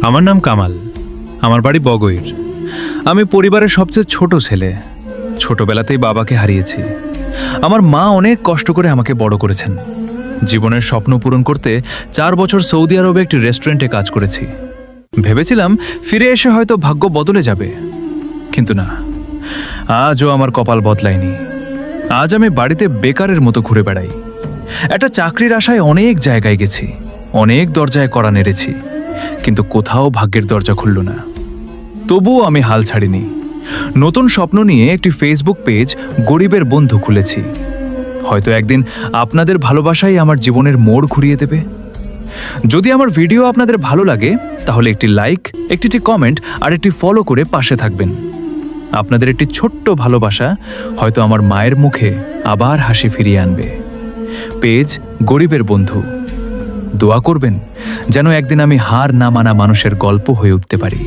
আমার নাম কামাল। আমার বাড়ি বগইর। আমি পরিবারের সবচেয়ে ছোট ছেলে। ছোটবেলাতেই বাবাকে হারিয়েছি। আমার মা অনেক কষ্ট করে আমাকে বড় করেছেন। জীবনের স্বপ্ন পূরণ করতে 4 বছর সৌদি আরবে একটি রেস্টুরেন্টে কাজ করেছি। ভেবেছিলাম ফিরে এসে হয়তো ভাগ্য বদলে যাবে, কিন্তু না, আজও আমার কপাল বদলায়নি। আজ আমি বাড়িতে বেকারের মতো ঘুরে বেড়াই। একটা চাকরির আশায় অনেক জায়গায় গেছি, অনেক দরজায় কড়া নেড়েছি, কিন্তু কোথাও ভাগ্যের দরজা খুলল না। তবুও আমি হাল ছাড়িনি। নতুন স্বপ্ন নিয়ে একটি ফেসবুক পেজ গরিবের বন্ধু খুলেছি। হয়তো একদিন আপনাদের ভালোবাসাই আমার জীবনের মোড় ঘুরিয়ে দেবে। যদি আমার ভিডিও আপনাদের ভালো লাগে তাহলে একটি লাইক, একটি কমেন্ট আর একটি ফলো করে পাশে থাকবেন। আপনাদের একটি ছোট্ট ভালোবাসা হয়তো আমার মায়ের মুখে আবার হাসি ফিরিয়ে আনবে। পেজ গরিবের বন্ধু। দোয়া করবেন যেন একদিন আমি হার না মানা মানুষের গল্প হয়ে উঠতে পারি।